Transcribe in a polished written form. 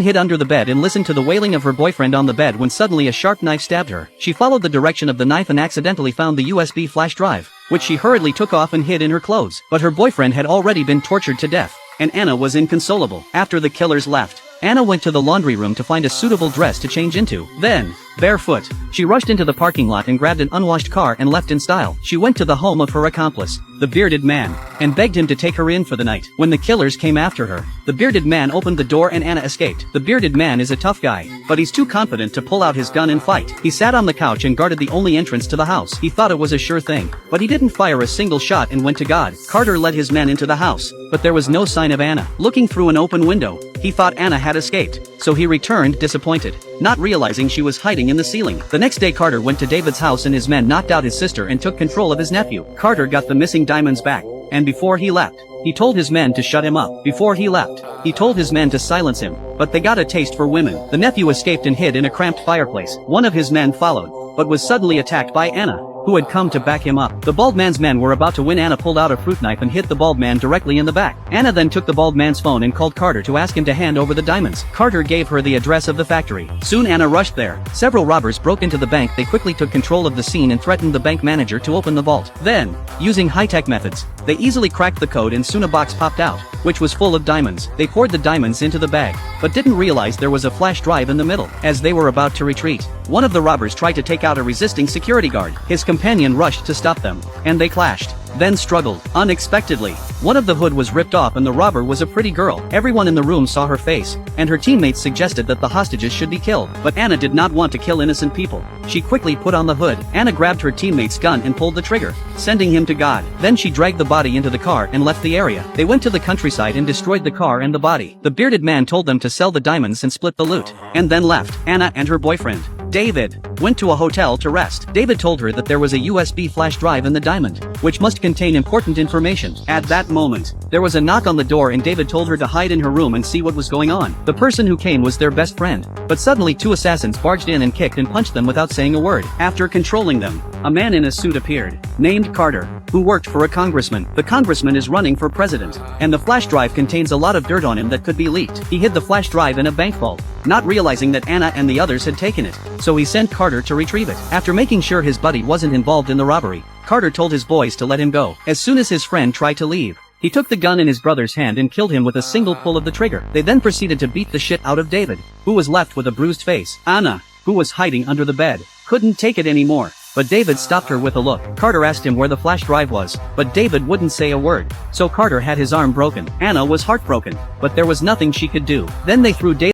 hid under the bed and listened to the wailing of her boyfriend on the bed when suddenly a sharp knife stabbed her. She followed the direction of the knife and accidentally found the USB flash drive, which she hurriedly took off and hid in her clothes. But her boyfriend had already been tortured to death, and Anna was inconsolable. After the killers left, Anna went to the laundry room to find a suitable dress to change into. Then, barefoot, she rushed into the parking lot and grabbed an unwashed car and left in style. She went to the home of her accomplice, the bearded man, and begged him to take her in for the night. When the killers came after her, the bearded man opened the door and Anna escaped. The bearded man is a tough guy, but he's too confident to pull out his gun and fight. He sat on the couch and guarded the only entrance to the house. He thought it was a sure thing, but he didn't fire a single shot and went to God. Carter led his men into the house, but there was no sign of Anna. Looking through an open window, he thought Anna had escaped, so he returned disappointed, not realizing she was hiding in the ceiling. The next day Carter went to David's house and his men knocked out his sister and took control of his nephew. Carter got the missing diamonds back, and before he left, he told his men to shut him up. Before he left, he told his men to silence him, but they got a taste for women. The nephew escaped and hid in a cramped fireplace. One of his men followed, but was suddenly attacked by Anna, who had come to back him up. The bald man's men were about to win. Anna pulled out a fruit knife and hit the bald man directly in the back. Anna then took the bald man's phone and called Carter to ask him to hand over the diamonds. Carter gave her the address of the factory. Soon Anna rushed there. Several robbers broke into the bank. They quickly took control of the scene and threatened the bank manager to open the vault. Then, using high-tech methods, they easily cracked the code and soon a box popped out, which was full of diamonds. They poured the diamonds into the bag, but didn't realize there was a flash drive in the middle. As they were about to retreat, one of the robbers tried to take out a resisting security guard. His companion rushed to stop them, and they clashed, then struggled. Unexpectedly, one of the hood was ripped off and the robber was a pretty girl. Everyone in the room saw her face, and her teammates suggested that the hostages should be killed. But Anna did not want to kill innocent people. She quickly put on the hood. Anna grabbed her teammate's gun and pulled the trigger, sending him to God. Then she dragged the body into the car and left the area. They went to the countryside and destroyed the car and the body. The bearded man told them to sell the diamonds and split the loot, and then left. Anna and her boyfriend, David, went to a hotel to rest. David told her that there was a USB flash drive in the diamond, which must contain important information. At that moment, there was a knock on the door and David told her to hide in her room and see what was going on. The person who came was their best friend, but suddenly two assassins barged in and kicked and punched them without saying a word. After controlling them, a man in a suit appeared, named Carter, who worked for a congressman. The congressman is running for president, and the flash drive contains a lot of dirt on him that could be leaked. He hid the flash drive in a bank vault, not realizing that Anna and the others had taken it, so he sent Carter to retrieve it. After making sure his buddy wasn't involved in the robbery, Carter told his boys to let him go. As soon as his friend tried to leave, he took the gun in his brother's hand and killed him with a single pull of the trigger. They then proceeded to beat the shit out of David, who was left with a bruised face. Anna, who was hiding under the bed, couldn't take it anymore, but David stopped her with a look. Carter asked him where the flash drive was, but David wouldn't say a word, so Carter had his arm broken. Anna was heartbroken, but there was nothing she could do. Then they threw David